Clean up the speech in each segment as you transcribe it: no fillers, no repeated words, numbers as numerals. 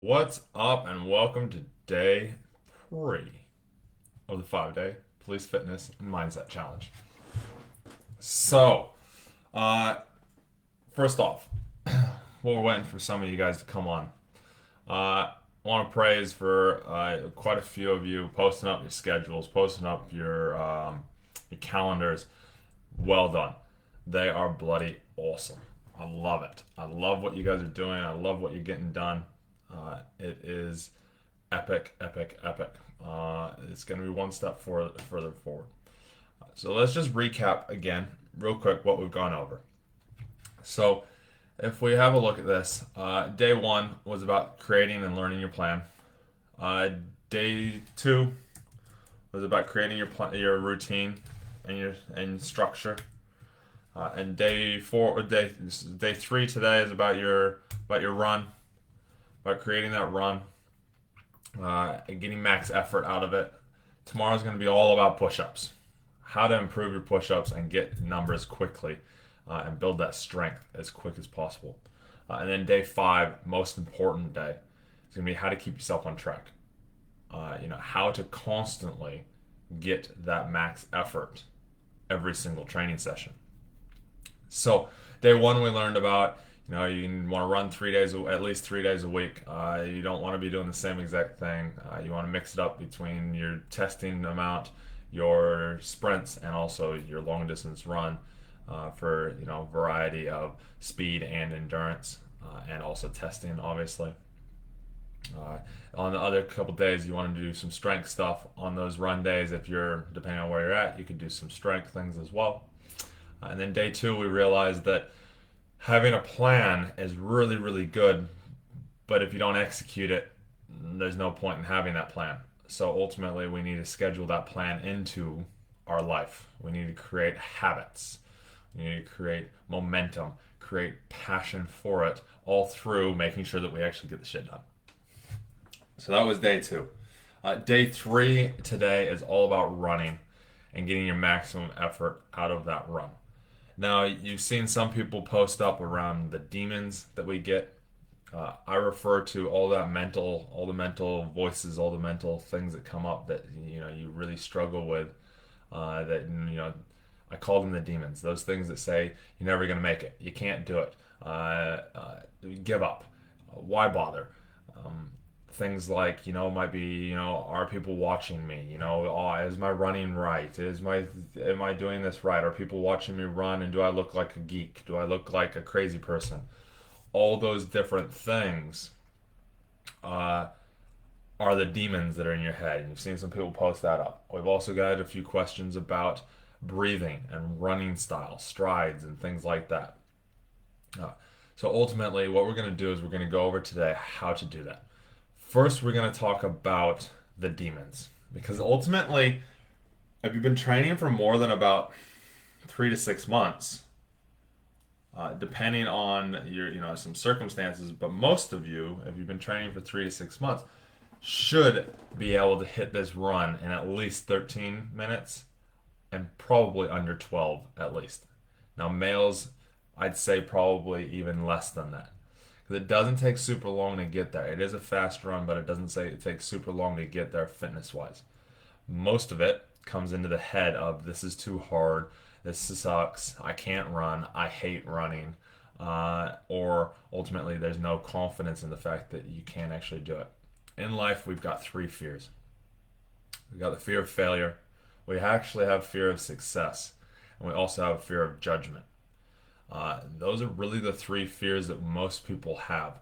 What's up, and welcome to day 3 of the 5-day Police Fitness and Mindset Challenge. So, uh, first off, while we're waiting for some of you guys to come on, I want to praise for quite a few of you posting up your schedules, posting up your calendars. Well done. They are bloody awesome. I love it. I love what you guys are doing. I love what you're getting done. It is epic, epic, epic. It's going to be one step further forward. So let's just recap again, real quick, what we've gone over. So, if we have a look at this, day 1 was about creating and learning your plan. Uh, Day 2 was about creating your routine and structure. And day 3 today is about your run, about creating that run, and getting max effort out of it. Tomorrow's going to be all about push-ups, how to improve your push-ups and get numbers quickly, and build that strength as quick as possible. And then day 5, most important day, is going to be how to keep yourself on track. How to constantly get that max effort every single training session. So day 1 we learned about you want to run 3 days, at least 3 days a week. You don't want to be doing the same exact thing. You want to mix it up between your testing amount, your sprints, and also your long distance run, for variety of speed and endurance, and also testing, obviously. On the other couple days, you want to do some strength stuff on those run days. If you're depending on where you're at, you could do some strength things as well. And then day 2, we realized that having a plan is really, really good, but if you don't execute it, there's no point in having that plan. So ultimately, we need to schedule that plan into our life. We need to create habits. We need to create momentum, create passion for it, all through making sure that we actually get the shit done. So that was day 2. Day 3 today is all about running and getting your maximum effort out of that run. Now, you've seen some people post up around the demons that we get. I refer to all the mental voices, all the mental things that come up that you really struggle with. That I call them the demons. Those things that say you're never gonna make it, you can't do it, give up, why bother? Um, Things like might be are people watching me, is my running right, am I doing this right, are people watching me run, and do I look like a geek, do I look like a crazy person? All those different things uh, are the demons that are in your head, and you've seen some people post that up. We've also got a few questions about breathing and running style, strides, and things like that. uh, so ultimately what we're going to do is we're going to go over today how to do that. First, we're going to talk about the demons, because ultimately, if you've been training for more than about 3 to 6 months, depending on your, some circumstances, but most of you, if you've been training for 3 to 6 months, should be able to hit this run in at least 13 minutes and probably under 12 at least. Now, males, I'd say probably even less than that, because it doesn't take super long to get there. It is a fast run, but it doesn't say it takes super long to get there fitness wise. Most of it comes into the head of this is too hard, this sucks, I can't run, I hate running, or ultimately there's no confidence in the fact that you can actually do it. In life, we've got 3 fears. We've got the fear of failure, we actually have fear of success, and we also have fear of judgment. Those are really the 3 fears that most people have.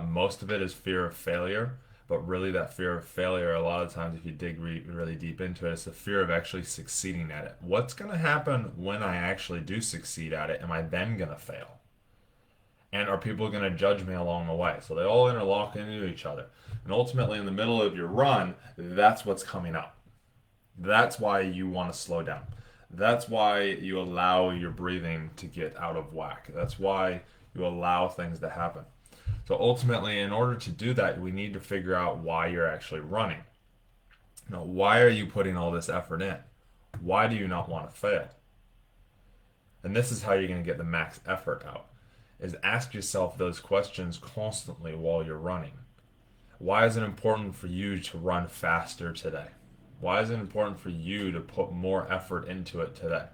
Most of it is fear of failure, but really that fear of failure, a lot of times, if you dig really deep into it, it's the fear of actually succeeding at it. What's going to happen when I actually do succeed at it? Am I then going to fail? And are people going to judge me along the way? So they all interlock into each other. And ultimately, in the middle of your run, that's what's coming up. That's why you want to slow down. That's why you allow your breathing to get out of whack. That's why you allow things to happen. So ultimately, in order to do that, we need to figure out why you're actually running. Now, why are you putting all this effort in? Why do you not want to fail? And this is how you're going to get the max effort out. Is ask yourself those questions constantly while you're running. Why is it important for you to run faster today? Why is it important for you to put more effort into it today?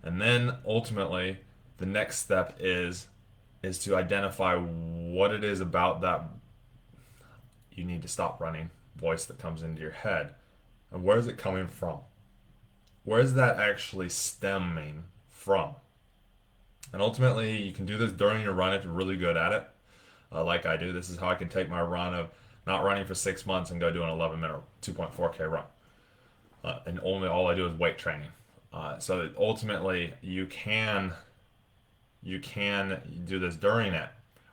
And then ultimately, the next step is to identify what it is about that you need to stop running voice that comes into your head, and where is it coming from? Where is that actually stemming from? And ultimately, you can do this during your run if you're really good at it, like I do. This is how I can take my run of not running for 6 months and go do an 11-minute 2.4K run. And only all I do is weight training. So that ultimately, you can do this during it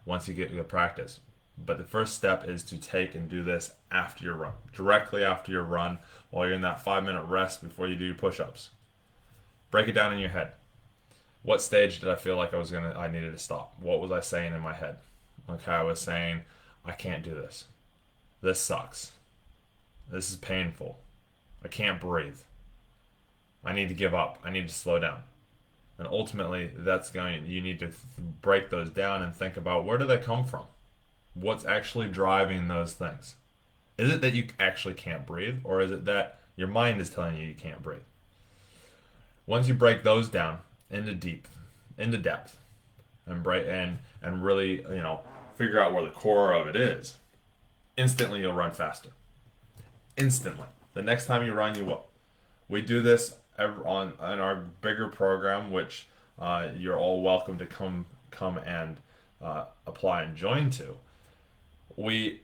once you get good practice. But the first step is to take and do this after your run, directly after your run, while you're in that 5-minute rest before you do your push-ups. Break it down in your head. What stage did I feel like I needed to stop? What was I saying in my head? Okay, I was saying, I can't do this. This sucks. This is painful. I can't breathe. I need to give up. I need to slow down. And ultimately, you need to break those down and think about, where do they come from? What's actually driving those things? Is it that you actually can't breathe, or is it that your mind is telling you can't breathe? Once you break those down into depth, and really, figure out where the core of it is, instantly you'll run faster. Instantly. The next time you run, you will. We do this on our bigger program, which you're all welcome to come and apply and join to. We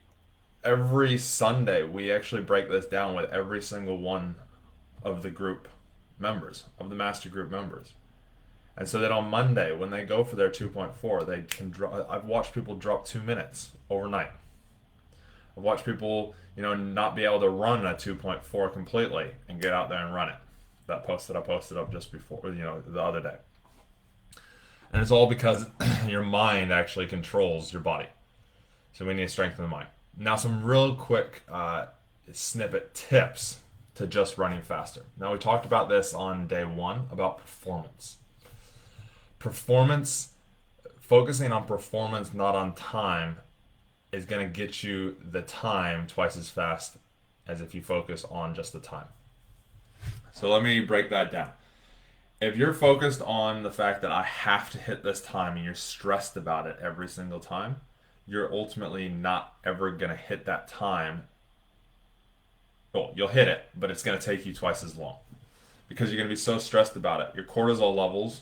Every Sunday we actually break this down with every single one of the group members, of the master group members. And so that on Monday, when they go for their 2.4, they can drop. I've watched people drop 2 minutes overnight. I've watched people, not be able to run a 2.4 completely and get out there and run it. That post that I posted up just before, the other day. And it's all because your mind actually controls your body. So we need to strengthen the mind. Now, some real quick snippet tips to just running faster. Now, we talked about this on day one about performance. Focusing on performance, not on time, is going to get you the time twice as fast as if you focus on just the time. So let me break that down. If you're focused on the fact that I have to hit this time and you're stressed about it every single time, you're ultimately not ever going to hit that time. Well, you'll hit it, but it's going to take you twice as long because you're going to be so stressed about it. Your cortisol levels,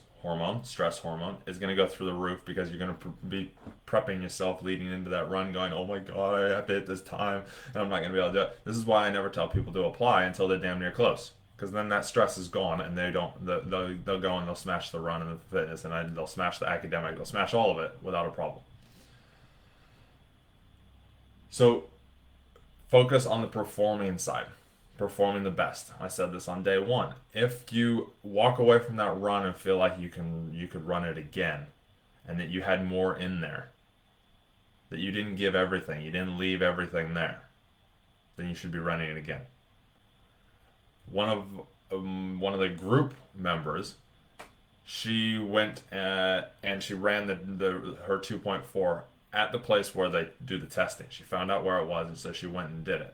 stress hormone, is going to go through the roof because you're going to be prepping yourself leading into that run going, oh my God, I have to hit this time and I'm not going to be able to do it. This is why I never tell people to apply until they're damn near close. Because then that stress is gone, and they'll go and they'll smash the run and the fitness, and they'll smash the academic, they'll smash all of it without a problem. So focus on the performing side, performing the best. I said this on day one. If you walk away from that run and feel like you could run it again, and that you had more in there, that you didn't give everything, you didn't leave everything there, then you should be running it again. One of the group members, she went and she ran her 2.4 at the place where they do the testing. She found out where it was, and so she went and did it.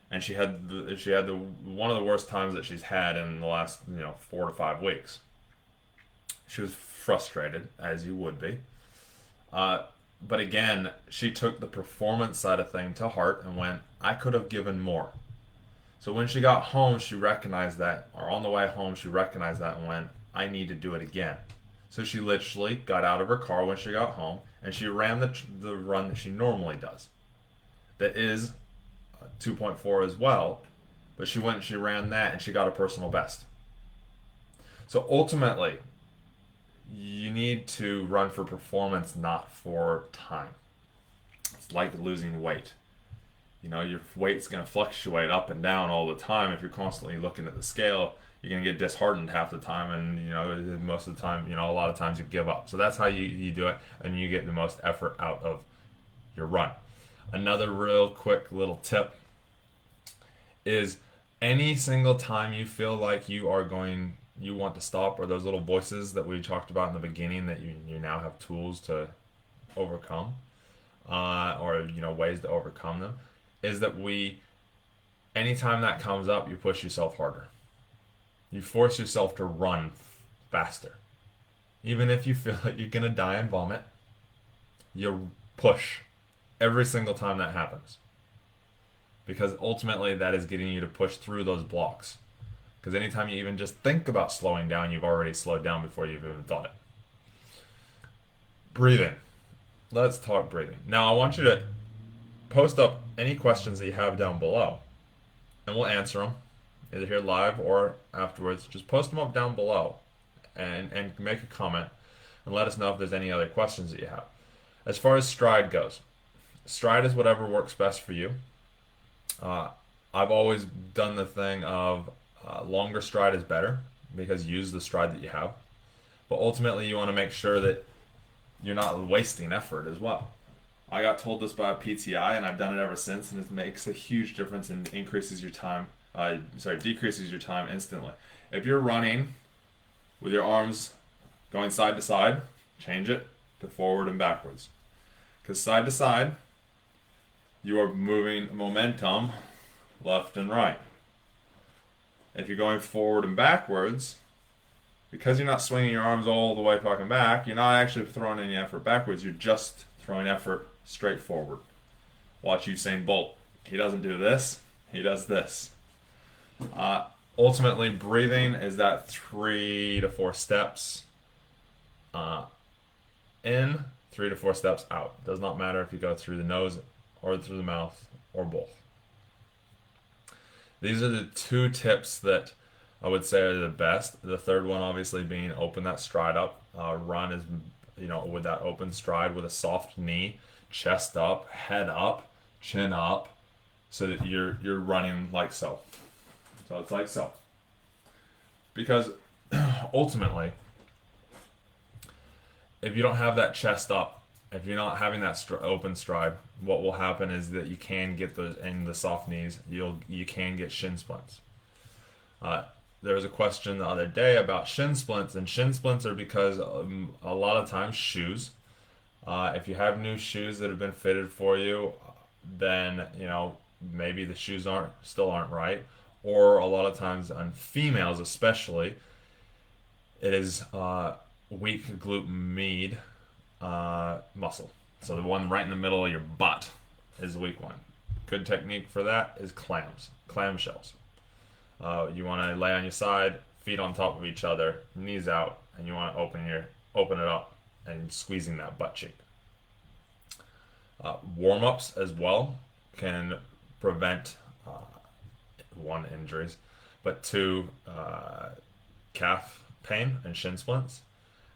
And she had one of the worst times that she's had in the last 4 to 5 weeks. She was frustrated, as you would be. But again, she took the performance side of thing to heart and went, I could have given more. So when she got home, she recognized that, or on the way home, she recognized that and went, I need to do it again. So she literally got out of her car when she got home, and she ran the run that she normally does. That is 2.4 as well, but she went and she ran that, and she got a personal best. So ultimately, you need to run for performance, not for time. It's like losing weight. Your weight's going to fluctuate up and down all the time. If you're constantly looking at the scale, you're going to get disheartened half the time, and most of the time, a lot of times you give up. So that's how you do it, and you get the most effort out of your run. Another real quick little tip is any single time you feel like you want to stop, or those little voices that we talked about in the beginning that you now have tools to overcome, or ways to overcome them, is that anytime that comes up, you push yourself harder. You force yourself to run faster. Even if you feel like you're gonna die and vomit, you push every single time that happens. Because ultimately that is getting you to push through those blocks. Because anytime you even just think about slowing down, you've already slowed down before you've even thought it. Breathing. Let's talk breathing. Now I want you to post up any questions that you have down below, and we'll answer them either here live or afterwards. Just post them up down below and make a comment and let us know if there's any other questions that you have. As far as stride goes, stride is whatever works best for you. Uh, I've always done the thing of longer stride is better because use the stride that you have. But ultimately, you want to make sure that you're not wasting effort as well. I got told this by a PTI, and I've done it ever since, and it makes a huge difference and increases your time. Decreases your time instantly. If you're running with your arms going side to side, change it to forward and backwards. Because side to side, you are moving momentum left and right. If you're going forward and backwards, because you're not swinging your arms all the way fucking back, you're not actually throwing any effort backwards. You're just throwing effort straight forward. Watch Usain Bolt. He doesn't do this. He does this. Ultimately, breathing is that 3 to 4 steps in, 3 to 4 steps out. Does not matter if you go through the nose or through the mouth or both. These are the 2 tips that I would say are the best. The third one, obviously, being open that stride up. Run is, with that open stride with a soft knee, chest up, head up, chin up, so that you're running like so. So it's like so. Because ultimately, if you don't have that chest up, if you're not having that open stride, what will happen is that you can get those in the soft knees. You can get shin splints. There was a question the other day about shin splints, and shin splints are because a lot of times shoes. If you have new shoes that have been fitted for you, then maybe the shoes aren't right, or a lot of times on females especially, it is weak glute med muscle. So the one right in the middle of your butt is the weak one. Good technique for that is clamshells. You want to lay on your side, feet on top of each other, knees out, and you want to open it up and squeezing that butt cheek. Warm-ups as well can prevent 1, injuries, but 2, calf pain and shin splints,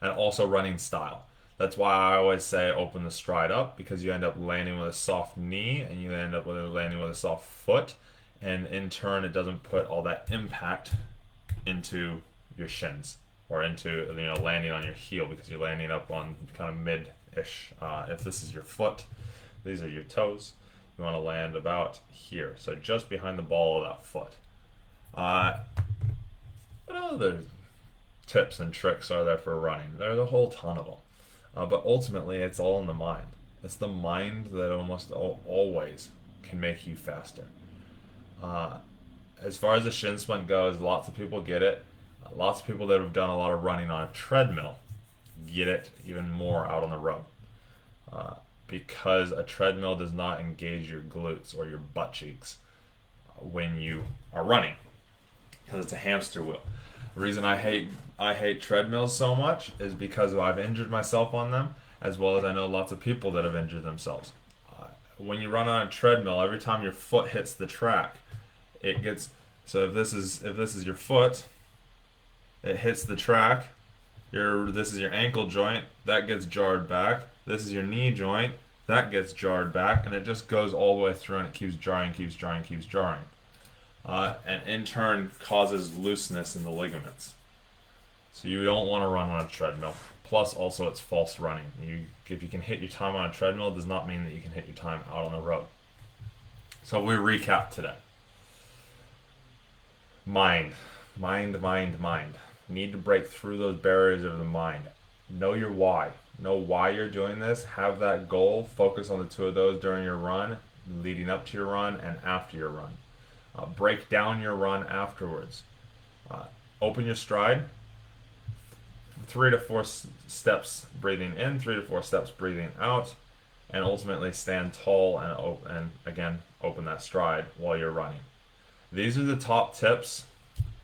and also running style. That's why I always say open the stride up, because you end up landing with a soft knee and you end up landing with a soft foot, and in turn it doesn't put all that impact into your shins or into landing on your heel, because you're landing up on kind of mid-ish. If this is your foot, these are your toes. You want to land about here, so just behind the ball of that foot. What other tips and tricks are there for running? There's a whole ton of them. But ultimately, it's all in the mind. It's the mind that almost always can make you faster. As far as the shin splint goes, lots of people get it. Lots of people that have done a lot of running on a treadmill get it even more out on the road. Because a treadmill does not engage your glutes or your butt cheeks when you are running, because it's a hamster wheel. The reason I hate treadmills so much is because I've injured myself on them, as well as I know lots of people that have injured themselves. When you run on a treadmill, every time your foot hits the track, it gets, so if this is your foot, it hits the track. This is your ankle joint, that gets jarred back. This is your knee joint, that gets jarred back, and it just goes all the way through, and it keeps jarring. And in turn causes looseness in the ligaments. So you don't want to run on a treadmill. Plus, also, it's false running. If you can hit your time on a treadmill, it does not mean that you can hit your time out on the road. So we recap today. Mind. Need to break through those barriers of the mind. know your why. Know why you're doing this. Have that goal. Focus on the two of those during your run, leading up to your run, and after your run. Break down your run afterwards. Uh, Open your stride. 3 to 4 steps breathing in, 3 to 4 steps breathing out, and ultimately stand tall and again open that stride while you're running. These are the top tips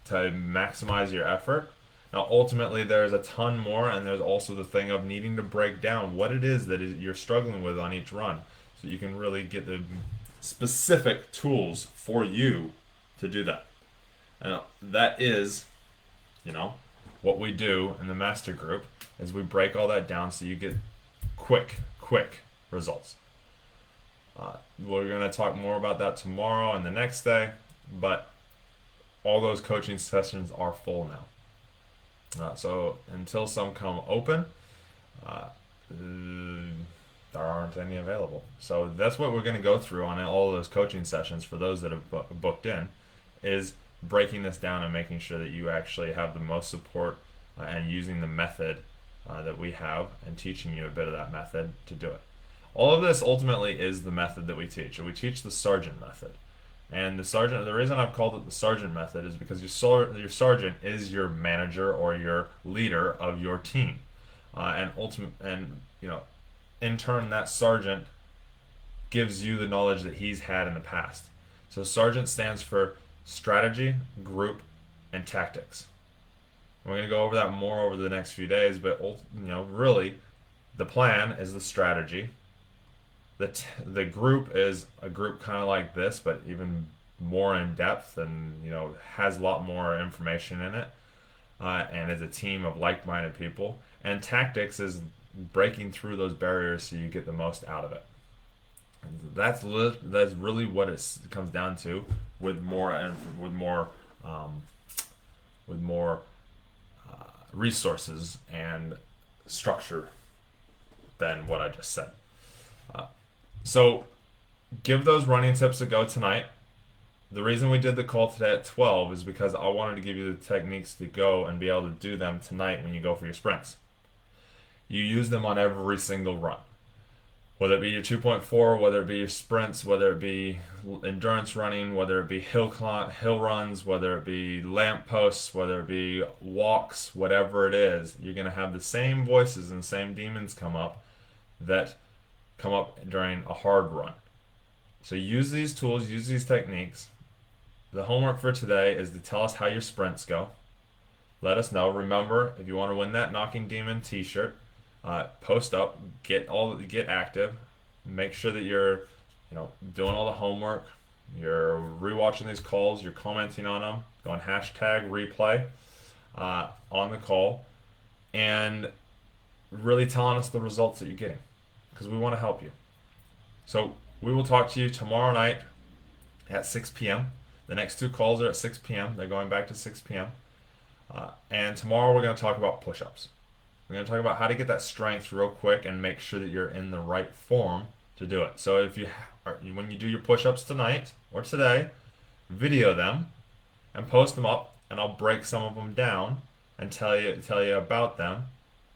to maximize your effort. Now, ultimately, there's a ton more, and there's also the thing of needing to break down what it is that you're struggling with on each run, so you can really get the specific tools for you to do that. And that is, you know, what we do in the master group is we break all that down so you get quick results. We're going to talk more about that tomorrow and the next day, but all those coaching sessions are full now. So until some come open, uh, there aren't any available. So that's what we're going to go through on all of those coaching sessions for those that have booked in, is breaking this down and making sure that you actually have the most support and using the method that we have and teaching you a bit of that method to do it. All of this ultimately is the method that we teach. And we teach the sergeant method. And the reason I've called it the sergeant method is because your sergeant is your manager or your leader of your team. In turn, that sergeant gives you the knowledge that he's had in the past. So sergeant stands for strategy, group, and tactics. We're going to go over that more over the next few days, but really, the plan is the strategy. The group is a group kind of like this, but even more in depth, and has a lot more information in it, and is a team of like-minded people. And tactics is breaking through those barriers so you get the most out of it. That's really what it comes down to, with more resources and structure than what I just said. So give those running tips a go tonight. The reason we did the call today at 12 is because I wanted to give you the techniques to go and be able to do them tonight when you go for your sprints. You use them on every single run. Whether it be your 2.4, whether it be your sprints, whether it be endurance running, whether it be hill runs, whether it be lamp posts, whether it be walks, whatever it is, you're going to have the same voices and same demons come up that come up during a hard run. So use these tools, use these techniques. The homework for today is to tell us how your sprints go. Let us know. Remember, if you want to win that Knocking Demon t-shirt, post up, get active, make sure that you're doing all the homework, you're rewatching these calls, you're commenting on them, going #replay on the call, and really telling us the results that you're getting, because we want to help you. So we will talk to you tomorrow night at 6 p.m. The next two calls are at 6 p.m. They're going back to 6 p.m. And tomorrow we're going to talk about push-ups. We're going to talk about how to get that strength real quick and make sure that you're in the right form to do it. So when you do your push-ups tonight or today, video them and post them up, and I'll break some of them down and tell you about them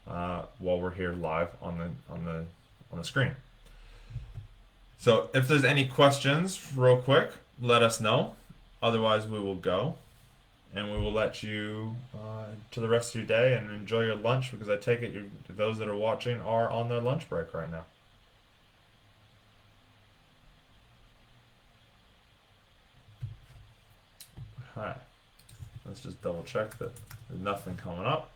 while we're here live on the screen. So if there's any questions, real quick, let us know. Otherwise, we will go, and we will let you to the rest of your day and enjoy your lunch, because I take it those that are watching are on their lunch break right now. Hi. Let's just double check that there's nothing coming up.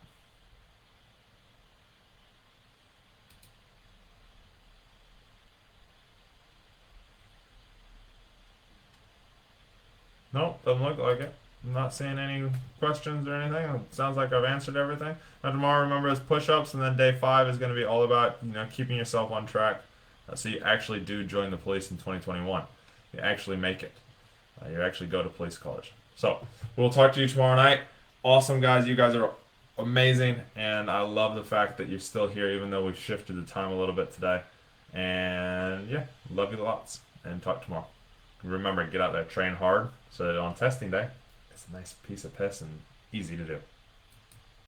Nope, doesn't look like it. I'm not seeing any questions or anything. It sounds like I've answered everything. Now tomorrow, remember, is push-ups, and then day 5 is going to be all about keeping yourself on track, so you actually do join the police in 2021. You actually make it. You actually go to police college. So we'll talk to you tomorrow night. Awesome, guys. You guys are amazing, and I love the fact that you're still here, even though we've shifted the time a little bit today. And yeah, love you lots, and talk tomorrow. Remember, get out there, train hard, so that on testing day, it's a nice piece of piss and easy to do.